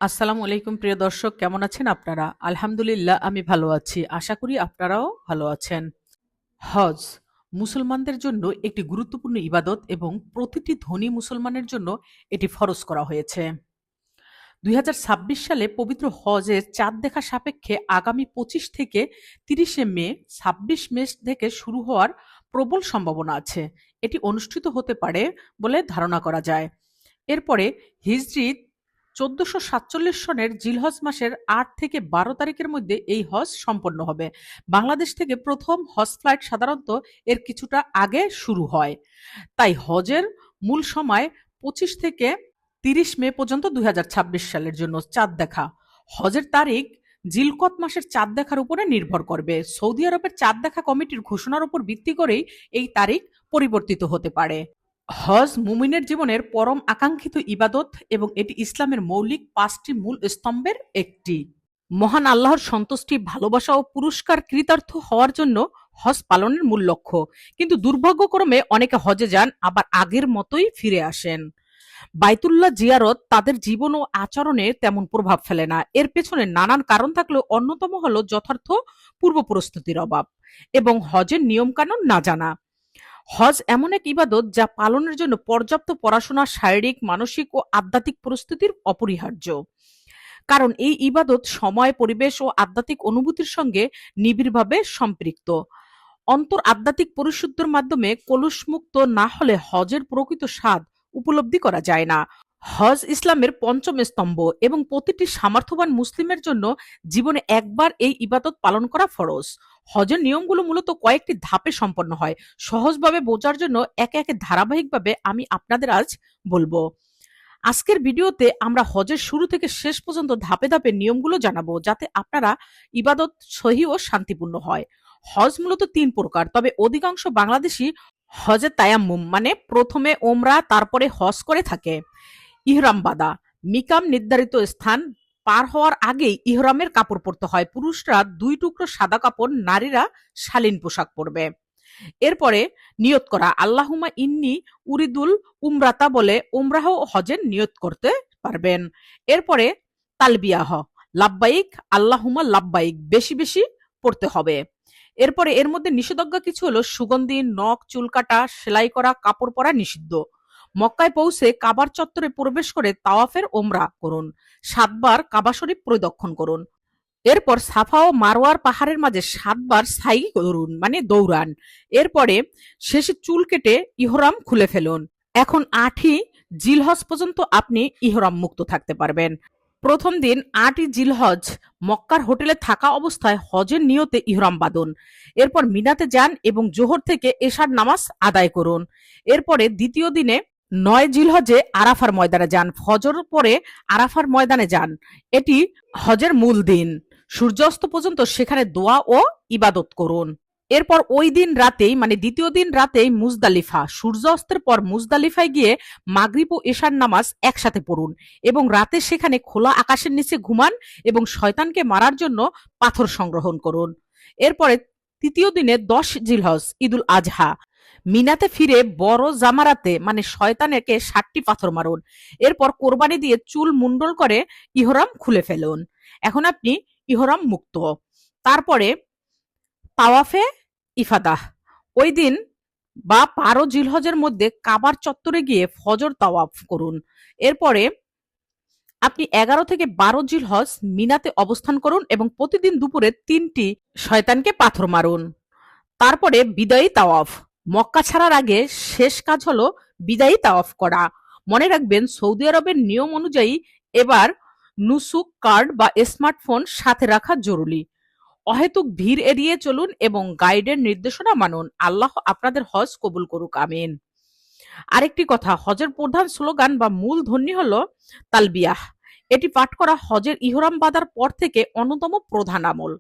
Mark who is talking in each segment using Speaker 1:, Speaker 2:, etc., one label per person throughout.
Speaker 1: আসসালামু আলাইকুম প্রিয় দর্শক, কেমন আছেন আপনারা? আলহামদুলিল্লাহ আমি ভালো আছি। আশা করি আপনারাও ভালো আছেন। হজ মুসলমানদের জন্য একটি গুরুত্বপূর্ণ ইবাদত এবং প্রতিটি ধনী মুসলমানের জন্য এটি ফরজ করা হয়েছে। ২০২৬ সালে পবিত্র হজের চাঁদ দেখা সাপেক্ষে আগামী ২৫ থেকে ৩০ মে ২৬ মে থেকে শুরু হওয়ার প্রবল সম্ভাবনা আছে। এটি অনুষ্ঠিত হতে পারে বলে ধারণা করা যায়। এরপরে হিজরি ১৪৪৭ সনের জিলহজ মাসের ৮ থেকে ১২ তারিখের মধ্যে এই হজ সম্পন্ন হবে। বাংলাদেশ থেকে প্রথম হজ ফ্লাইট সাধারণত এর কিছুটা আগে শুরু হয়। তাই হজের মূল সময় ২৫ থেকে ৩০ মে পর্যন্ত ২০২৬ সালের জন্য চাঁদ দেখা। হজের তারিখ জিলকত মাসের চাঁদ দেখার উপরে নির্ভর করবে। সৌদি আরবের চাঁদ দেখা কমিটির ঘোষণার উপর ভিত্তি করেই এই তারিখ পরিবর্তিত হতে পারে। হজ মুমিনের জীবনের পরম আকাঙ্ক্ষিত ইবাদত এবং এটি ইসলামের মৌলিক ৫টি মূল স্তম্ভের একটি। মহান আল্লাহর সন্তুষ্টি, ভালোবাসা ও পুরস্কার কৃতার্থ হওয়ার জন্য হজ পালনের মূল লক্ষ্য। কিন্তু দুর্ভাগ্যক্রমে অনেকে হজে যান আবার আগের মতোই ফিরে আসেন। বাইতুল্লাহ জিয়ারত তাদের জীবন ও আচরণে তেমন প্রভাব ফেলে না। এর পেছনে নানান কারণ থাকলেও অন্যতম হলো যথার্থ পূর্ব প্রস্তুতির অভাব এবং হজের নিয়মকানুন না জানা। হজ এমন এক ইবাদত যা পালনের জন্য পর্যাপ্ত পড়াশোনা, শারীরিক, মানসিক ও আধ্যাত্মিক প্রস্তুতির অপরিহার্য। কারণ এই ইবাদত সময়, পরিবেশ ও আধ্যাত্মিক অনুভূতির সঙ্গে নিবিড়ভাবে সম্পৃক্ত। অন্তর আধ্যাত্মিক পরিশুদ্ধের মাধ্যমে কলুষমুক্ত না হলে হজের প্রকৃত স্বাদ উপলব্ধি করা যায় না। হজ ইসলামের পঞ্চম স্তম্ভ এবং প্রতিটি সামর্থ্যবান মুসলিমের জন্য জীবনে একবার এই ইবাদত পালন করা ফরজ। হজের নিয়মগুলো মূলত কয়েকটি ধাপে সম্পন্ন হয়। সহজভাবে বোঝার জন্য একে একে ধারাবাহিকভাবে আমি আপনাদের আজ বলবো। আজকের ভিডিওতে আমরা হজের শুরু থেকে শেষ পর্যন্ত ধাপে ধাপে নিয়মগুলো জানাবো, যাতে আপনারা ইবাদত সহি ও শান্তিপূর্ণ হয়। হজ মূলত ৩ প্রকার, তবে অধিকাংশ বাংলাদেশী হজে তায়াম্মুম মানে প্রথমে ওমরা তারপরে হজ করে থাকে। ইহরাম বাঁধা, মিকাম নির্ধারিত স্থান পার হওয়ার আগেই ইহরামের কাপড় পরতে হয়। পুরুষরা ২ টুকরো সাদা কাপড়, নারীরা শালীন পোশাক পরবে। এরপরে নিয়ত করা, আল্লাহুম্মা ইন্নী উরিদুল উমরাতা বলে উমরাহ ও হজের নিয়ত করতে পারবেন। এরপরে তালবিয়াহ, লাব্বাইক আল্লাহুম্মা লাব্বাইক বেশি বেশি পড়তে হবে। এরপরে এর মধ্যে নিষেধাজ্ঞা কিছু হলো সুগন্ধি, নখ, চুল কাটা, সেলাই করা, কাপড় পরা নিষিদ্ধ। মক্কায় পৌঁছে কাবার চত্বরে প্রবেশ করে তাওয়াফের ওমরা করুন। ৭ বার কাবা শরীফ পরিদর্শন করুন। এরপর সাফা ও মারওয়ার পাহাড়ের মাঝে ৭ বার সাই করুন মানে দৌড়ান। এরপরে শেষে চুল কেটে ইহরাম খুলে ফেলুন। এখন ৮ই জিলহজ পর্যন্ত আপনি ইহরাম মুক্ত থাকতে পারবেন। প্রথম দিন ৮ই জিলহজ মক্কার হোটেলে থাকা অবস্থায় হজের নিয়তে ইহরাম বাঁধুন। এরপর মিনাতে যান এবং জোহর থেকে এশার নামাজ আদায় করুন। এরপরে দ্বিতীয় দিনে ৯ জিলহজে আরাফার ময়দানে যান। ফজর পরে আরাফার ময়দানে যান। এটি হজের মূল দিন। সূর্যাস্ত পর্যন্ত সেখানে দোয়া ও ইবাদত করুন। এরপর ওই দিন রাতেই মানে দ্বিতীয় দিন রাতেই মুজদালিফা, সূর্যাস্তের পর মুজদালিফায় গিয়ে মাগরিব ও এশার নামাজ একসাথে পড়ুন এবং রাতে সেখানে খোলা আকাশের নিচে ঘুমান এবং শয়তানকে মারার জন্য পাথর সংগ্রহণ করুন। এরপরে তৃতীয় দিনে ১০ জিলহজ ঈদুল আজহা, মিনাতে ফিরে বড় জামারাতে মানে শয়তানকে ৬০টি পাথর মারুন। এরপর কোরবানি দিয়ে চুল মুন্ডল করে ইহরাম খুলে ফেলুন। এখন আপনি ইহরাম মুক্ত। তারপরে তাওয়াফে ইফাদাহ, ওই দিন বা ১২ জিলহজের মধ্যে কাবার চত্বরে গিয়ে ফজর তাওয়াফ করুন। এরপরে আপনি ১১ থেকে ১২ জিলহজ মিনাতে অবস্থান করুন এবং প্রতিদিন দুপুরে ৩টি শয়তানকে পাথর মারুন। তারপরে বিদায়ী তাওয়াফ, মক্কা ছাড়ার আগে শেষ কাজ হলো বিদায়ী তাওয়াফ করা। মনে রাখবেন, সৌদি আরবের নিয়ম অনুযায়ী এবার নুসুক কার্ড বা স্মার্টফোন সাথে রাখা জরুরি। অহেতুক ভিড় এড়িয়ে চলুন এবং গাইডের নির্দেশনা মানুন। আল্লাহ আপনাদের হজ কবুল করুক, আমিন। আরেকটি কথা, হজের প্রধান স্লোগান বা মূল ধ্বনি হলো তালবিয়াহ। এটি পাঠ করা হজের ইহরাম বাঁধার পর থেকে অন্যতম প্রধান আমল।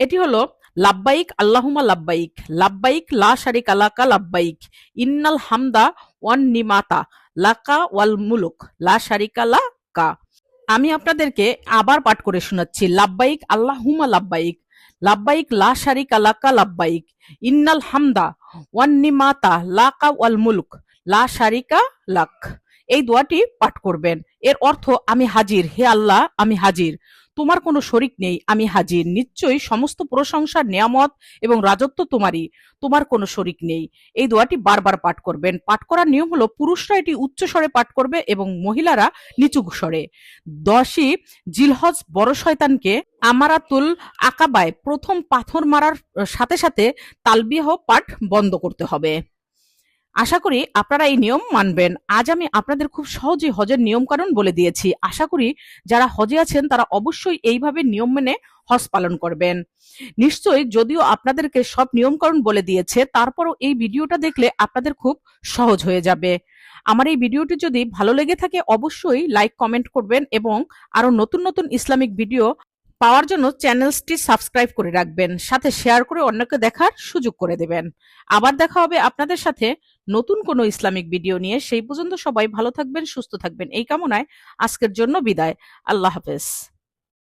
Speaker 1: এটি হলো লাব্বাইক আল্লাহুম্মা লাব্বাইক, লাব্বাইক লা শারিকা লাকা লাব্বাইক, ইন্নাল হামদা ওয়ান নিমাতা লাকা ওয়াল মুলুক লা শারিকা লাকা। আমি আপনাদেরকে আবার পাঠ করে শোনাচ্ছি। লাব্বাইক আল্লাহুম্মা লাব্বাইক, লাব্বাইক লা শারিকা লাকা লাব্বাইক, ইন্নাল হামদা ওয়ান নিমাতা লাকা ওয়াল মুলুক লা শারিকা লাক। এই দোয়াটি পাঠ করবেন। এর অর্থ, আমি হাজির, হে আল্লাহ আমি হাজির, তোমার কোনো শরিক নেই, আমি হাজির, নিশ্চয়ই সমস্ত প্রশংসা, নেয়ামত এবং রাজত্ব তোমারই, তোমার কোনো শরিক নেই। এই দোয়াটি বারবার পাঠ করবেন। পাঠ করার নিয়ম হলো পুরুষরা এটি উচ্চ স্বরে পাঠ করবে এবং মহিলারা নিচু স্বরে। 10ই জিলহজ বড় শয়তানকে আমারাতুল আকাবায় প্রথম পাথর মারার সাথে সাথে তালবিহ পাঠ বন্ধ করতে হবে। আশা করি আপনারা এই নিয়ম মানবেন। আজ আমি আপনাদের খুব সহজে হজের নিয়ম কানুন বলে দিয়েছি। আশা করি যারা হজে আছেন তারা অবশ্যই এইভাবে নিয়ম মেনে হজ পালন করবেন। নিশ্চয়ই যদিও আপনাদেরকে সব নিয়ম কানুন বলে দিয়েছে, তারপরও এই ভিডিওটা দেখলে আপনাদের খুব সহজ হয়ে যাবে। আমার এই ভিডিওটি যদি ভালো লেগে থাকে অবশ্যই লাইক কমেন্ট করবেন এবং আরো নতুন নতুন ইসলামিক ভিডিও পাওয়ার জন্য চ্যানেলটি সাবস্ক্রাইব করে রাখবেন, সাথে শেয়ার করে অন্যকে দেখার সুযোগ করে দেবেন। আবার দেখা হবে আপনাদের সাথে নতুন কোনো ইসলামিক ভিডিও নিয়ে। সেই পর্যন্ত সবাই ভালো থাকবেন, সুস্থ থাকবেন এই কামনায় আজকের জন্য বিদায়। আল্লাহ হাফেজ।